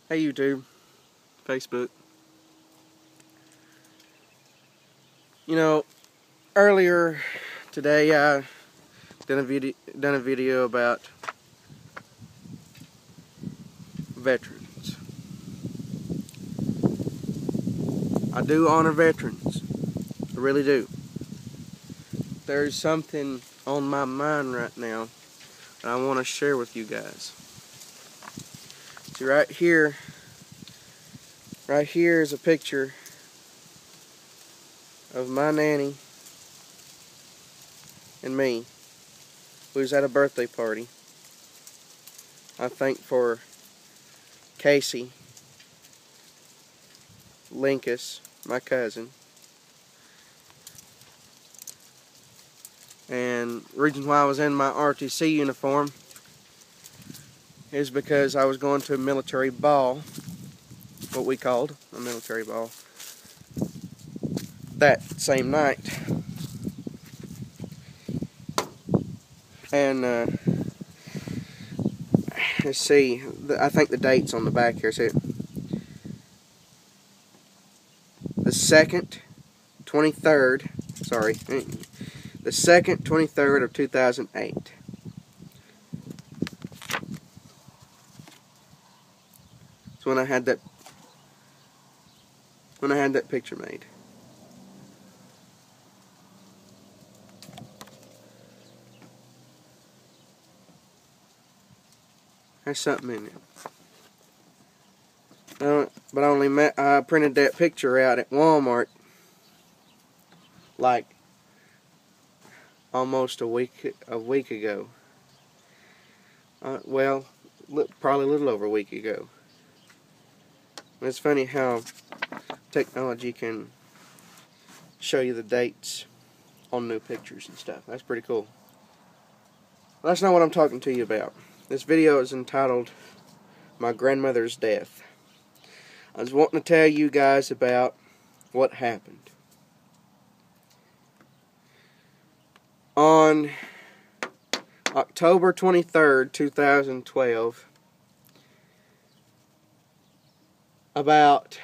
Hey YouTube, Facebook. You know, earlier today I done a video about veterans. I do honor veterans. I really do. There's something on my mind right now that I want to share with you guys. See, right here is a picture of my nanny and me. We was at a birthday party. I think for Casey Linkus, my cousin. And the reason why I was in my RTC uniform is because I was going to a military ball, what we called a military ball, that same night. And let's see, I think the date's on the back here. See, the 2nd, 23rd, sorry, the 2nd, 23rd of 2008. That's when I had that picture made. There's something in it. But I printed that picture out at Walmart like almost a week ago. Well, probably a little over a week ago. It's funny how technology can show you the dates on new pictures and stuff. That's pretty cool. Well, that's not what I'm talking to you about. This video is entitled My Grandmother's Death. I was wanting to tell you guys about what happened. On October 23rd, 2012, about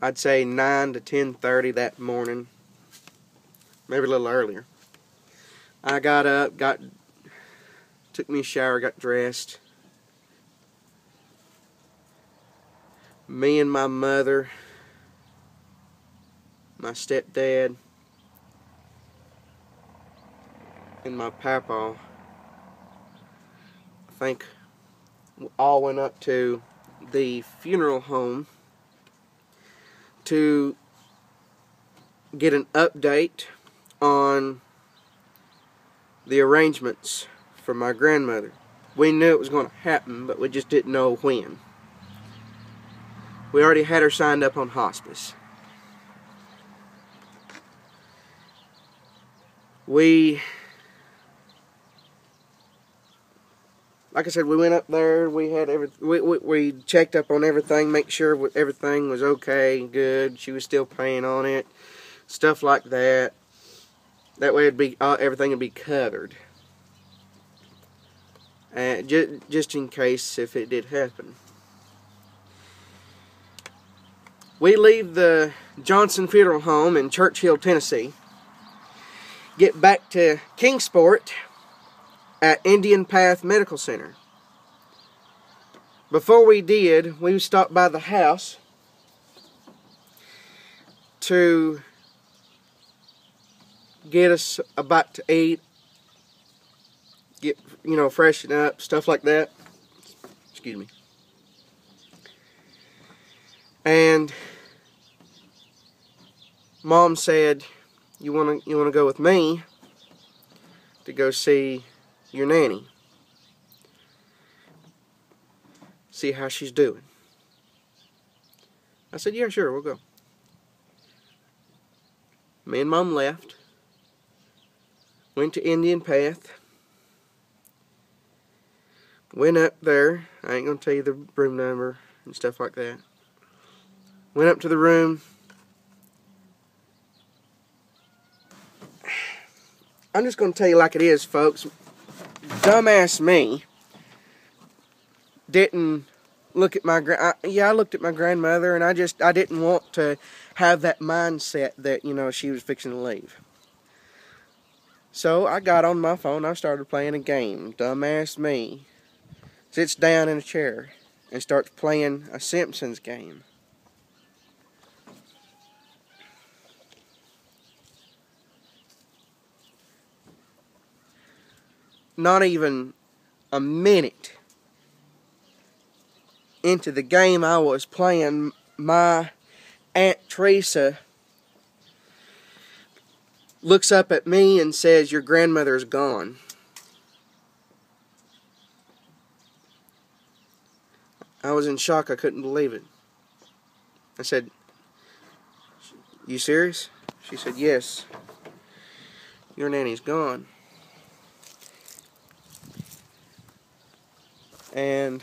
I'd say 9 to 10:30 that morning, maybe a little earlier, I got up, took me a shower, got dressed. Me and my mother, my stepdad, and my papa, I think, all went up to the funeral home to get an update on the arrangements for my grandmother. We knew it was going to happen, but we just didn't know when. We already had her signed up on hospice. Like I said, we went up there. We had we checked up on everything, make sure everything was okay, good. She was still paying on it, stuff like that. That way, everything would be covered, just in case if it did happen. We leave the Johnson Funeral Home in Churchill, Tennessee. Get back to Kingsport at Indian Path Medical Center. Before we did, we stopped by the house to get us a bite to eat, freshen up, stuff like that. Excuse me. And Mom said, "You wanna go with me to go see your nanny, see how she's doing?" I said, "Yeah, sure, we'll go." Me and Mom left, went to Indian Path, went up there. I ain't gonna tell you the room number and stuff like that. Went up to the room. I'm just gonna tell you like it is, folks. dumbass me didn't look at my I looked at my grandmother, and I didn't want to have that mindset that, you know, she was fixing to leave. So I got on my phone, I started playing a game. Dumbass me sits down in a chair and starts playing a Simpsons game. Not even a minute into the game I was playing, my Aunt Teresa looks up at me and says, "Your grandmother's gone." I was in shock. I couldn't believe it. I said, "You serious?" She said, "Yes. Your nanny's gone." And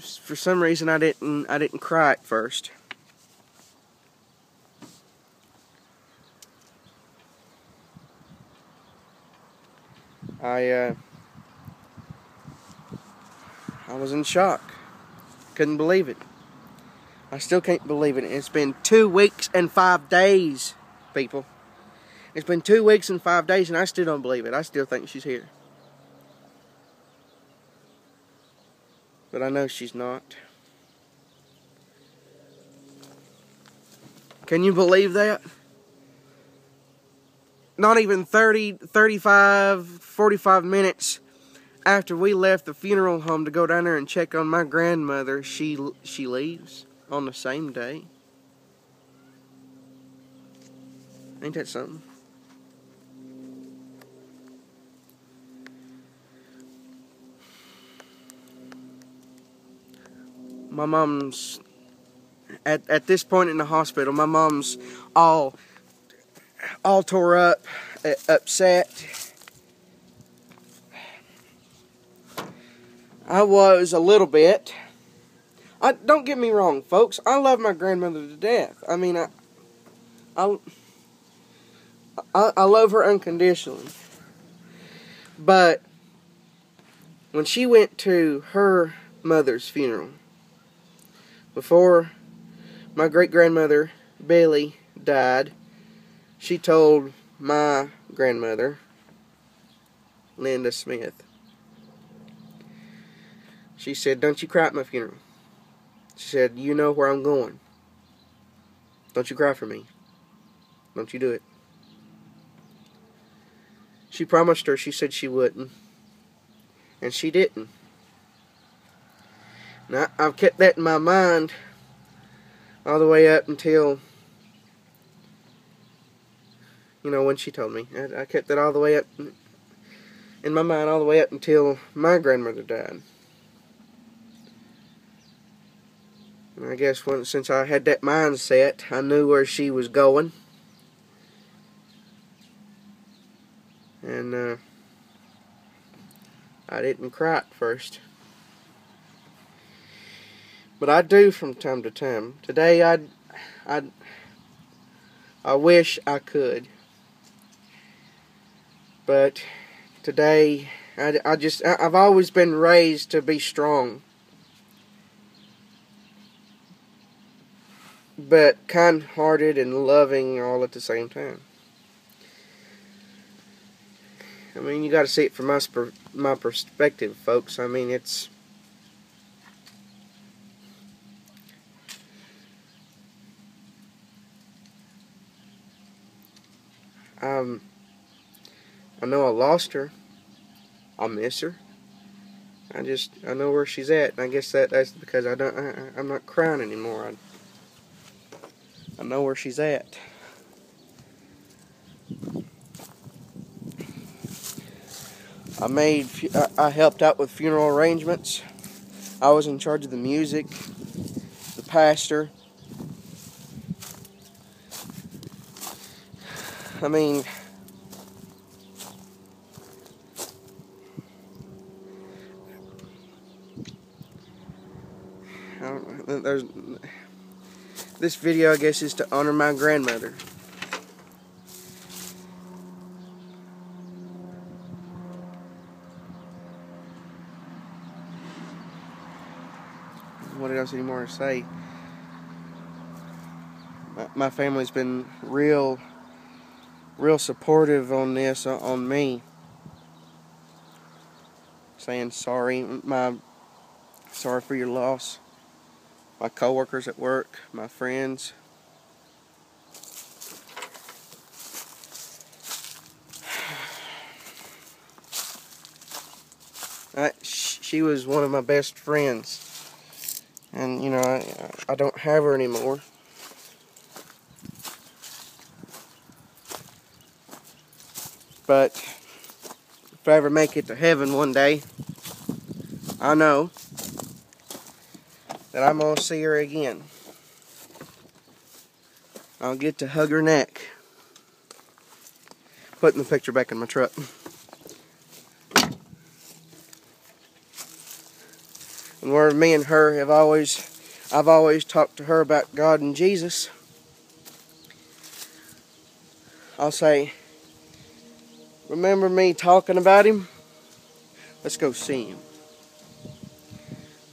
for some reason I didn't cry at first. I was in shock. Couldn't believe it. I still can't believe it. It's been 2 weeks and 5 days, people. It's been 2 weeks and 5 days, and I still don't believe it. I still think she's here. But I know she's not. Can you believe that? Not even 30, 35, 45 minutes after we left the funeral home to go down there and check on my grandmother, she leaves on the same day. Ain't that something? My mom's at this point in the hospital. My mom's all tore up, upset. I was a little bit. Don't get me wrong, folks. I love my grandmother to death. I mean, I love her unconditionally. But when she went to her mother's funeral, before my great-grandmother, Billy, died, she told my grandmother, Linda Smith, she said, "Don't you cry at my funeral." She said, "You know where I'm going. Don't you cry for me. Don't you do it." She promised her, she said she wouldn't. And she didn't. Now, I've kept that in my mind all the way up until, you know, when she told me. I kept that all the way up in my mind all the way up until my grandmother died. And I guess since I had that mindset, I knew where she was going. And I didn't cry at first. But I do from time to time. Today I wish I could. But today I've always been raised to be strong. But kind-hearted and loving all at the same time. I mean, you got to see it from my perspective, folks. I mean, it's I know I lost her. I miss her. I know where she's at, and I guess that's because I'm not crying anymore. I know where she's at. I helped out with funeral arrangements. I was in charge of the music, the pastor. I mean, this video, I guess, is to honor my grandmother. what else anymore to say? My family's been real supportive on this, on me. Saying sorry, sorry for your loss. My coworkers at work, my friends. She was one of my best friends, and you know, I don't have her anymore. But if I ever make it to heaven one day, I know that I'm going to see her again. I'll get to hug her neck. Putting the picture back in my truck. And where me and her I've always talked to her about God and Jesus. I'll say, remember me talking about him? Let's go see him.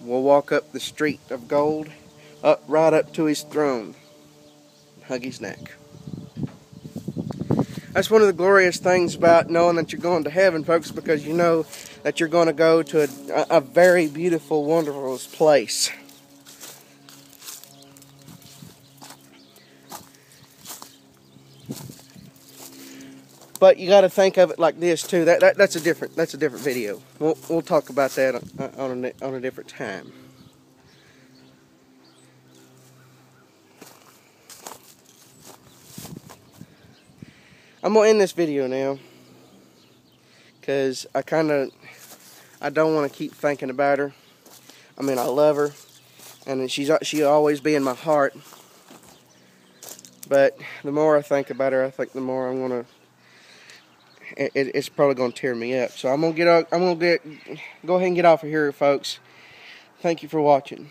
We'll walk up the street of gold, right up to his throne, and hug his neck. That's one of the glorious things about knowing that you're going to heaven, folks, because you know that you're going to go to a very beautiful, wonderful place. But you got to think of it like this too. That's a different video. We'll talk about that on a different time. I'm gonna end this video now because I don't want to keep thinking about her. I mean, I love her, and she'll always be in my heart. But the more I think about her, I think the more I'm gonna. It's probably gonna tear me up. So I'm gonna go ahead and get off of here, folks. Thank you for watching.